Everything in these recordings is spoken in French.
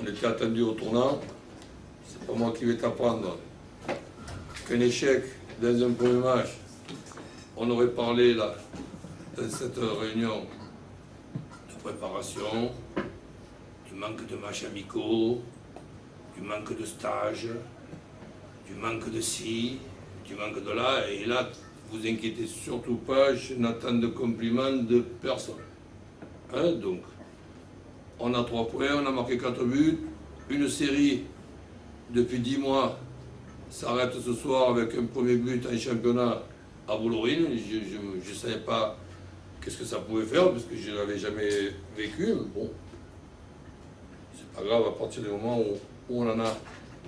On était attendu au tournant. C'est pas moi qui vais t'apprendre qu'un échec dans un premier match, on aurait parlé là, dans cette réunion de préparation, du manque de matchs amicaux, du manque de stage, du manque de ci, du manque de là, et là, vous inquiétez surtout pas, je n'attends de compliments de personne. Hein, donc, on a 3 points, on a marqué 4 buts, une série depuis 10 mois s'arrête ce soir avec un premier but en championnat à Bollorine. Je ne savais pas qu'est-ce que ça pouvait faire, parce que je ne l'avais jamais vécu. Mais bon, c'est pas grave à partir du moment où on en a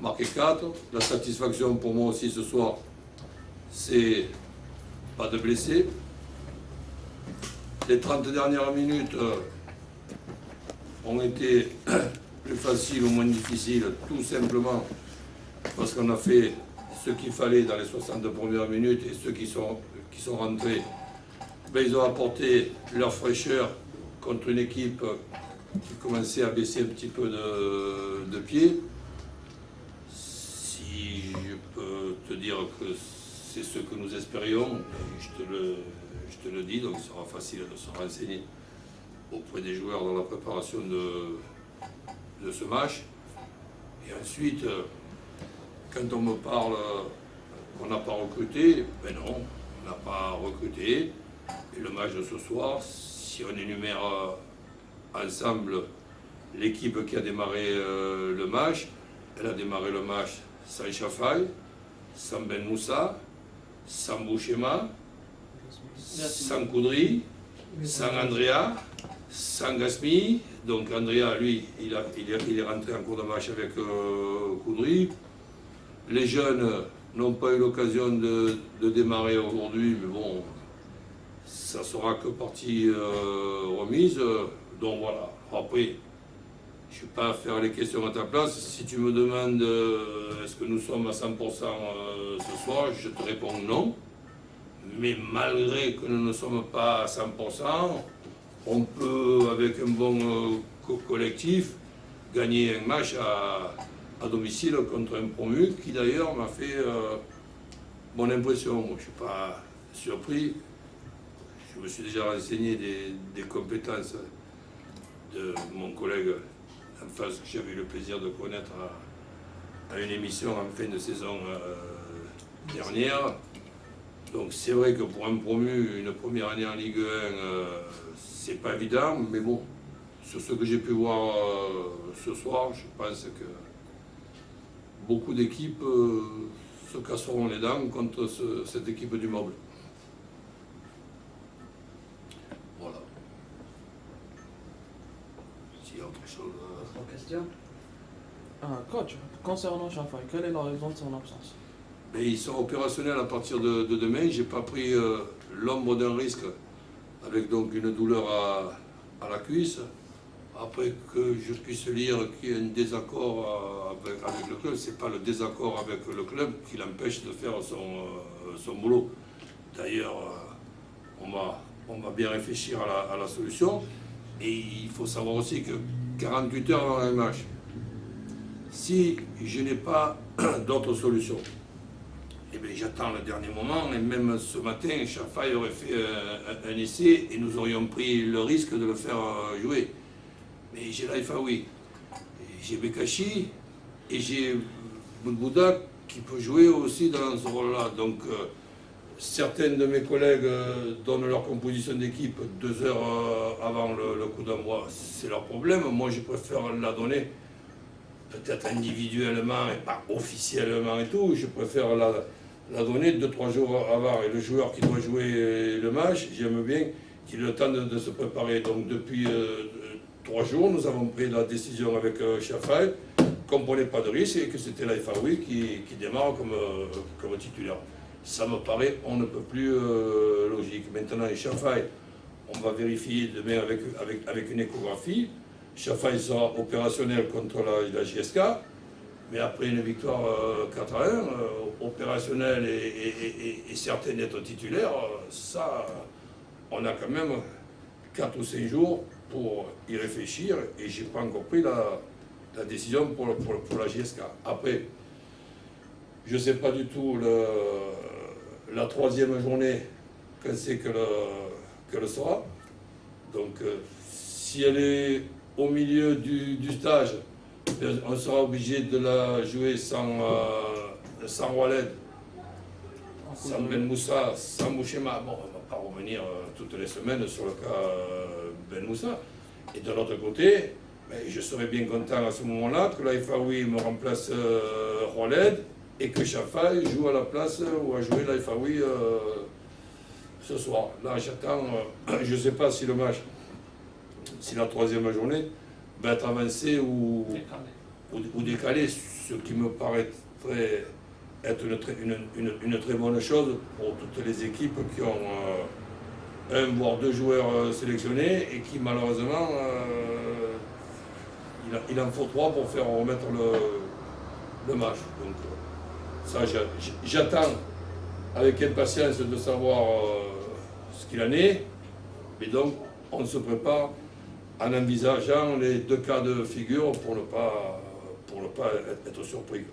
marqué 4. La satisfaction pour moi aussi ce soir, c'est pas de blessés. Les 30 dernières minutes ont été plus faciles ou moins difficiles, tout simplement parce qu'on a fait ce qu'il fallait dans les 60 premières minutes, et ceux qui sont rentrés, ben, ils ont apporté leur fraîcheur contre une équipe qui commençait à baisser un petit peu de pied. Si je peux te dire que c'est ce que nous espérions, je te le dis, donc il sera facile de se renseigner auprès des joueurs dans la préparation de ce match. Et ensuite, quand on me parle qu'on n'a pas recruté, ben non, on n'a pas recruté. Et le match de ce soir, si on énumère ensemble l'équipe qui a démarré le match, elle a démarré le match sans Chaffaï, sans Ben Moussa, sans Bouchema, sans Koudry, sans Andrea, sans Gasmi. Donc Andrea, lui, il est rentré en cours de match avec Koudry. Les jeunes n'ont pas eu l'occasion de démarrer aujourd'hui, mais bon, ça sera que partie remise. Donc voilà. Après, je ne vais pas faire les questions à ta place. Si tu me demandes est-ce que nous sommes à 100% ce soir, je te réponds non. Mais malgré que nous ne sommes pas à 100%, on peut, avec un bon collectif, gagner un match à domicile contre un promu qui d'ailleurs m'a fait bonne impression. Moi, je ne suis pas surpris. Je me suis déjà renseigné des compétences de mon collègue en face que j'avais eu le plaisir de connaître à une émission en fin de saison dernière. Donc c'est vrai que pour un promu, une première année en Ligue 1, c'est pas évident, mais bon, sur ce que j'ai pu voir ce soir, je pense que beaucoup d'équipes se casseront les dents contre cette équipe du Mauble. Voilà. S'il y a autre chose. Autre question? Coach, concernant Chaffaï, quelle est la raison de son absence? Mais ils sont opérationnels à partir de demain. Je n'ai pas pris l'ombre d'un risque avec donc une douleur à la cuisse. Après que je puisse lire qu'il y a un désaccord avec le club, ce n'est pas le désaccord avec le club qui l'empêche de faire son boulot. D'ailleurs, on va bien réfléchir à la solution. Et il faut savoir aussi que 48 heures avant un match, si je n'ai pas d'autre solution, eh bien, j'attends le dernier moment, et même ce matin, Chaffaï aurait fait un essai et nous aurions pris le risque de le faire jouer. Mais j'ai Laïfaoui, j'ai Bekachi et j'ai Boudbouda qui peut jouer aussi dans ce rôle-là. Donc certains de mes collègues donnent leur composition d'équipe 2 heures avant le coup d'envoi. C'est leur problème. Moi, je préfère la donner peut-être individuellement et pas officiellement et tout. Je préfère la donner 2-3 jours avant. Et le joueur qui doit jouer le match, j'aime bien qu'il ait le temps de se préparer. Donc depuis 3 jours, nous avons pris la décision avec Chaffaï qu'on ne prenait pas de risque et que c'était Laïfaoui qui démarre comme titulaire. Ça me paraît, on ne peut plus logique. Maintenant, Chaffaï, on va vérifier demain avec une échographie. Chaffaï sera opérationnel contre la JSK, mais après une victoire 4-1, opérationnel et certain d'être titulaire, ça, on a quand même 4 ou 5 jours pour y réfléchir, et j'ai pas encore pris la décision pour la JSK. Après, je ne sais pas du tout la troisième journée quand c'est qu'elle sera. Donc, si elle est au milieu du stage, on sera obligé de la jouer sans Waled, sans Ben Moussa, sans Bouchema. Bon, on ne va pas revenir toutes les semaines sur le cas Ben Moussa. Et de l'autre côté, ben, je serais bien content à ce moment-là que l'Aïfaoui me remplace Waled et que Chafai joue à la place ou a joué l'Aïfaoui ce soir. Là, j'attends, je ne sais pas si le match, si la troisième journée va être avancée ou décalée, ce qui me paraîtrait être une très bonne chose pour toutes les équipes qui ont un voire deux joueurs sélectionnés et qui malheureusement, il en faut trois pour faire remettre le match. Donc ça, j'attends avec impatience de savoir ce qu'il en est, mais donc on se prépare en envisageant les deux cas de figure pour ne pas être surpris.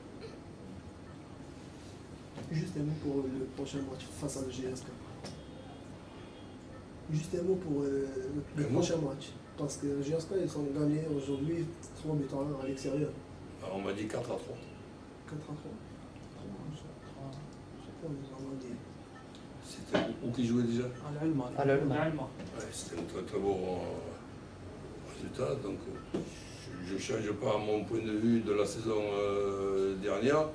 Juste un mot pour le prochain match face à le GSK. Juste un mot pour le prochain match. Parce que le GSK, ils sont gagnés aujourd'hui 3 buts à 1 à l'extérieur. On m'a dit 4-3. 4 à 3. C'était où qui jouait déjà? À l'Allemagne. Ouais, c'était un très très beau résultat. Donc je ne change pas mon point de vue de la saison dernière.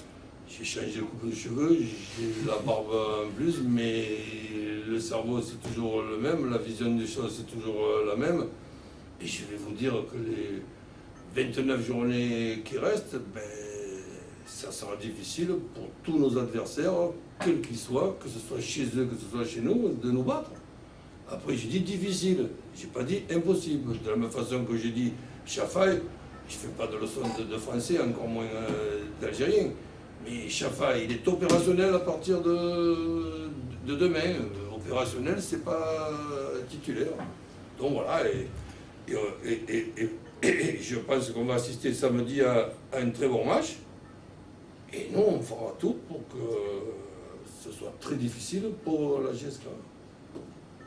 J'ai changé de coupe de cheveux, j'ai la barbe en plus, mais le cerveau c'est toujours le même, la vision des choses c'est toujours la même. Et je vais vous dire que les 29 journées qui restent, ben, ça sera difficile pour tous nos adversaires, quels qu'ils soient, que ce soit chez eux, que ce soit chez nous, de nous battre. Après, j'ai dit difficile, j'ai pas dit impossible. De la même façon que j'ai dit Chafai, je ne fais pas de leçon de français, encore moins d'algérien. Mais Chafai, il est opérationnel à partir de demain. Opérationnel, c'est pas titulaire. Donc voilà, et je pense qu'on va assister samedi à un très bon match. Et nous, on fera tout pour que ce soit très difficile pour la GSK.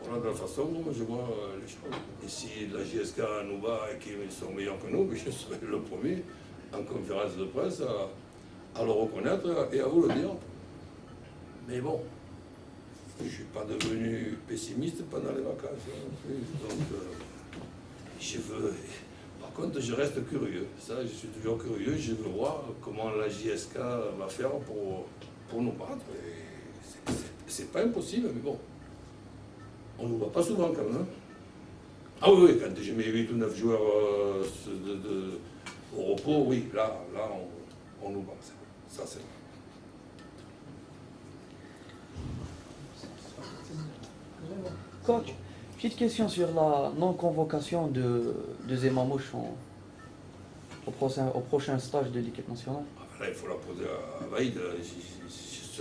Voilà de la façon dont je vois les choses. Et si la GSK nous bat et qu'ils sont meilleurs que nous, je serai le premier en conférence de presse à le reconnaître et à vous le dire. Mais bon, je ne suis pas devenu pessimiste pendant les vacances. Donc, je veux... Par contre, je reste curieux. Ça, je suis toujours curieux. Je veux voir comment la JSK va faire pour nous battre. C'est pas impossible, mais bon. On ne nous voit pas souvent quand même. Hein. Ah oui, quand j'ai mis 8 ou 9 joueurs au repos, oui, là on nous bat. Ça, c'est vrai. Coach, petite question sur la non-convocation de Zemamouche au prochain stage de l'équipe nationale. Là, il faut la poser à Vaïd.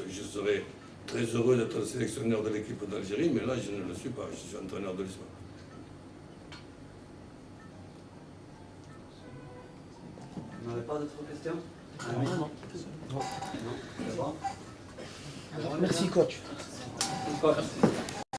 Je serais très heureux d'être sélectionneur de l'équipe d'Algérie, mais là, je ne le suis pas. Je suis entraîneur de l'ISMA. Vous n'avez pas d'autres questions? Non. Merci coach. Coach.